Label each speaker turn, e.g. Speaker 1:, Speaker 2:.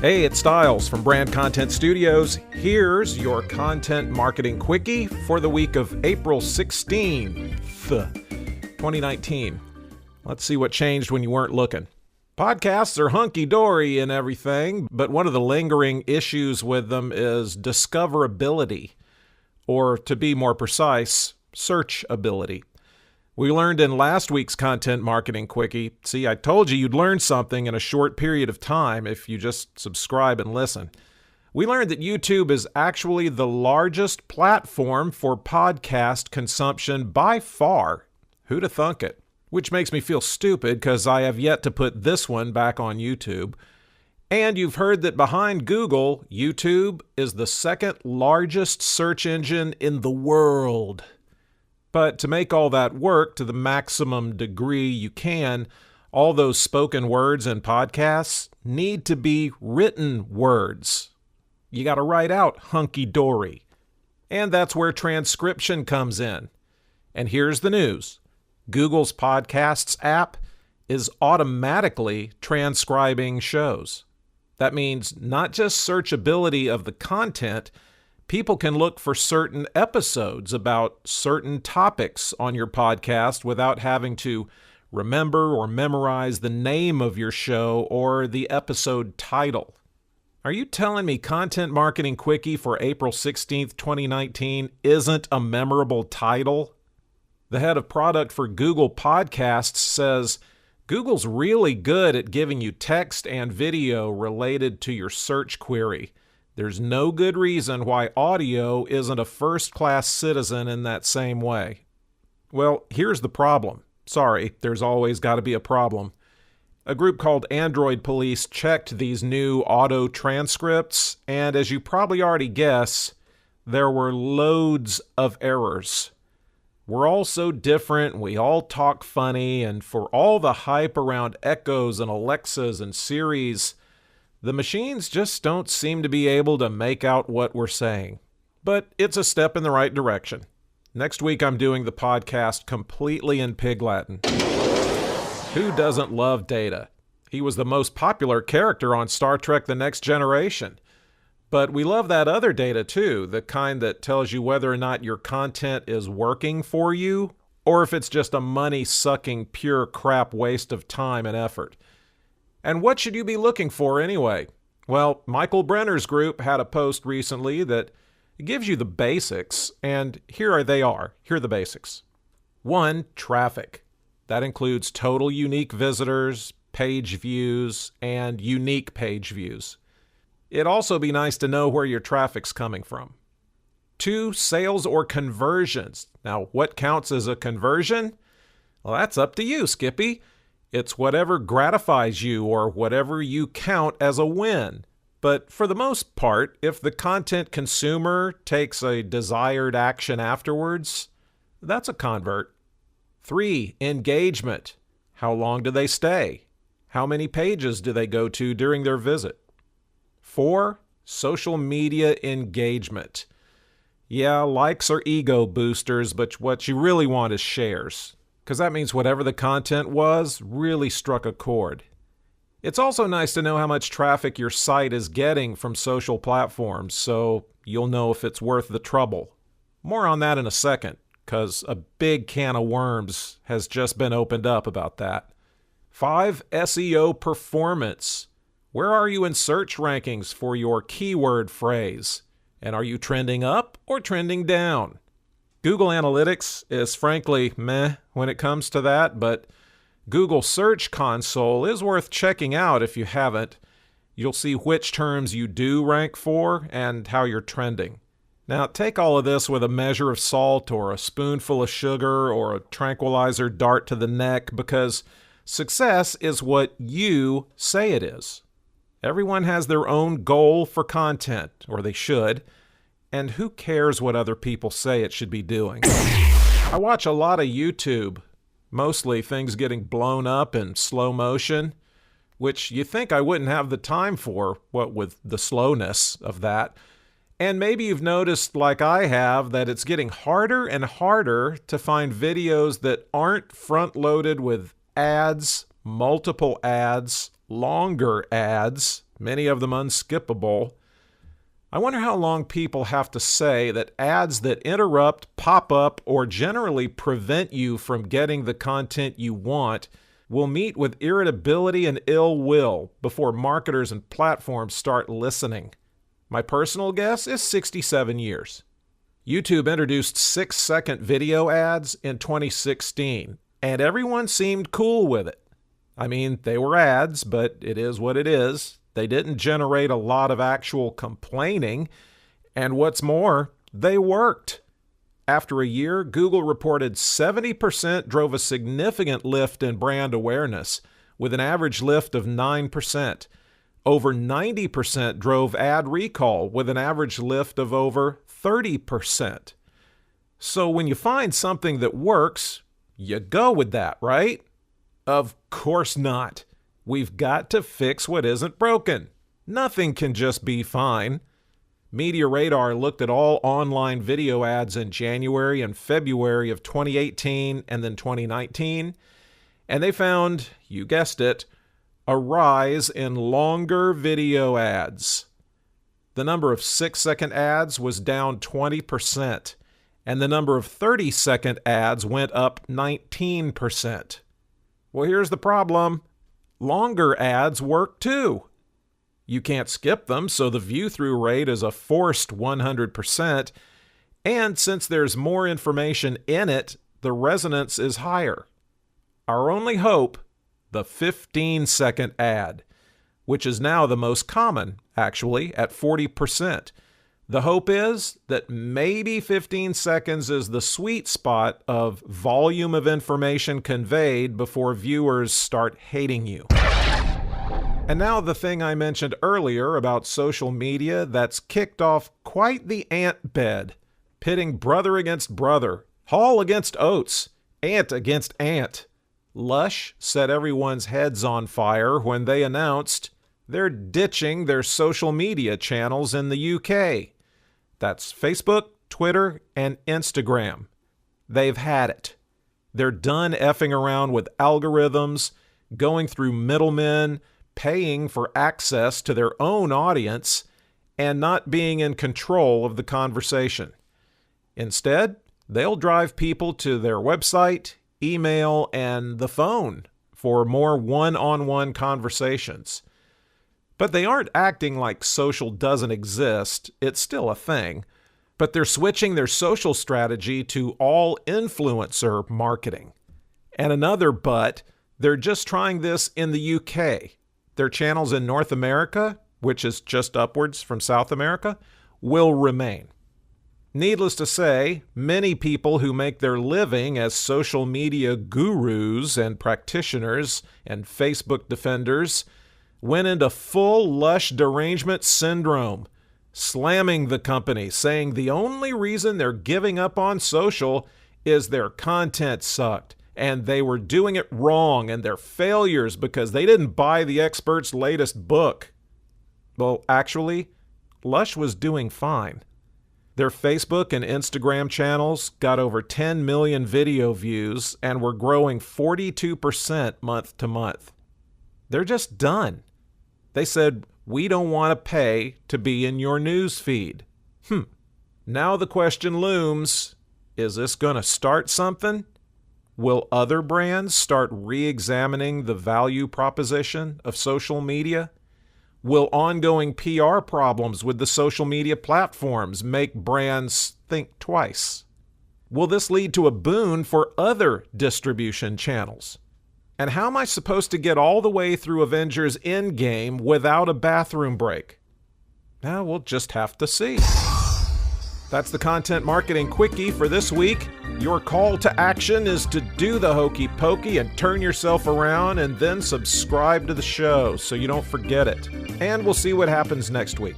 Speaker 1: Hey, it's Stiles from Brand Content Studios. Here's your Content Marketing Quickie for the week of April 16th, 2019. Let's see what changed when you weren't looking. Podcasts are hunky-dory and everything, but one of the lingering issues with them is discoverability, or to be more precise, searchability. We learned in last week's Content Marketing Quickie, see, I told you you'd learn something in a short period of time if you just subscribe and listen. We learned that YouTube is actually the largest platform for podcast consumption by far. Who'd have thunk it? Which makes me feel stupid because I have yet to put this one back on YouTube. And you've heard that behind Google, YouTube is the second largest search engine in the world. But to make all that work to the maximum degree you can, all those spoken words in podcasts need to be written words. You got to write out hunky-dory. And that's where transcription comes in. And here's the news. Google's Podcasts app is automatically transcribing shows. That means not just searchability of the content, people can look for certain episodes about certain topics on your podcast without having to remember or memorize the name of your show or the episode title. Are you telling me Content Marketing Quickie for April 16th, 2019 isn't a memorable title? The head of product for Google Podcasts says, Google's really good at giving you text and video related to your search query. There's no good reason why audio isn't a first-class citizen in that same way. Well, here's the problem. Sorry, there's always got to be a problem. A group called Android Police checked these new auto transcripts, and as you probably already guess, there were loads of errors. We're all so different, we all talk funny, and for all the hype around Echoes and Alexas and Siris, the machines just don't seem to be able to make out what we're saying. But it's a step in the right direction. Next week, I'm doing the podcast completely in Pig Latin. Who doesn't love Data? He was the most popular character on Star Trek The Next Generation. But we love that other data too, the kind that tells you whether or not your content is working for you, or if it's just a money-sucking, pure crap waste of time and effort. And what should you be looking for anyway? Well, Michael Brenner's group had a post recently that gives you the basics, and here they are. Here are the basics. 1, traffic. That includes total unique visitors, page views, and unique page views. It'd also be nice to know where your traffic's coming from. 2, sales or conversions. Now, what counts as a conversion? Well, that's up to you, Skippy. It's whatever gratifies you or whatever you count as a win. But for the most part, if the content consumer takes a desired action afterwards, that's a convert. 3, engagement. How long do they stay? How many pages do they go to during their visit? 4, social media engagement. Yeah, likes are ego boosters, but what you really want is shares. Because that means whatever the content was really struck a chord. It's also nice to know how much traffic your site is getting from social platforms, so you'll know if it's worth the trouble. More on that in a second, because a big can of worms has just been opened up about that. 5, SEO performance. Where are you in search rankings for your keyword phrase? And are you trending up or trending down? Google Analytics is frankly meh when it comes to that, but Google Search Console is worth checking out if you haven't. You'll see which terms you do rank for and how you're trending. Now, take all of this with a measure of salt or a spoonful of sugar or a tranquilizer dart to the neck, because success is what you say it is. Everyone has their own goal for content, or they should. And who cares what other people say it should be doing? I watch a lot of YouTube, mostly things getting blown up in slow motion, which you think I wouldn't have the time for, what with the slowness of that. And maybe you've noticed, like I have, that it's getting harder and harder to find videos that aren't front-loaded with ads, multiple ads, longer ads, many of them unskippable. I wonder how long people have to say that ads that interrupt, pop up, or generally prevent you from getting the content you want will meet with irritability and ill will before marketers and platforms start listening. My personal guess is 67 years. YouTube introduced 6-second video ads in 2016, and everyone seemed cool with it. I mean, they were ads, but it is what it is. They didn't generate a lot of actual complaining, and what's more, they worked. After a year, Google reported 70% drove a significant lift in brand awareness, with an average lift of 9%. Over 90% drove ad recall, with an average lift of over 30%. So when you find something that works, you go with that, right? Of course not. We've got to fix what isn't broken. Nothing can just be fine. Media Radar looked at all online video ads in January and February of 2018 and then 2019, and they found, you guessed it, a rise in longer video ads. The number of 6-second ads was down 20%, and the number of 30-second ads went up 19%. Well, here's the problem. Longer ads work too. You can't skip them, so the view-through rate is a forced 100%, and since there's more information in it, the resonance is higher. Our only hope, the 15-second ad, which is now the most common, actually, at 40%. The hope is that maybe 15 seconds is the sweet spot of volume of information conveyed before viewers start hating you. And now the thing I mentioned earlier about social media that's kicked off quite the ant bed, pitting brother against brother, Hall against Oates, ant against ant. Lush set everyone's heads on fire when they announced they're ditching their social media channels in the UK. That's Facebook, Twitter, and Instagram. They've had it. They're done effing around with algorithms, going through middlemen, paying for access to their own audience, and not being in control of the conversation. Instead, they'll drive people to their website, email, and the phone for more one-on-one conversations. But they aren't acting like social doesn't exist. It's still a thing. But they're switching their social strategy to all influencer marketing. And another but, they're just trying this in the UK. Their channels in North America, which is just upwards from South America, will remain. Needless to say, many people who make their living as social media gurus and practitioners and Facebook defenders went into full Lush derangement syndrome, slamming the company, saying the only reason they're giving up on social is their content sucked, and they were doing it wrong, and they're failures because they didn't buy the expert's latest book. Well, actually, Lush was doing fine. Their Facebook and Instagram channels got over 10 million video views and were growing 42% month to month. They're just done. They said, we don't want to pay to be in your news feed. Now the question looms, is this going to start something? Will other brands start re-examining the value proposition of social media? Will ongoing PR problems with the social media platforms make brands think twice? Will this lead to a boon for other distribution channels? And how am I supposed to get all the way through Avengers Endgame without a bathroom break? Now we'll just have to see. That's the Content Marketing Quickie for this week. Your call to action is to do the hokey pokey and turn yourself around and then subscribe to the show so you don't forget it. And we'll see what happens next week.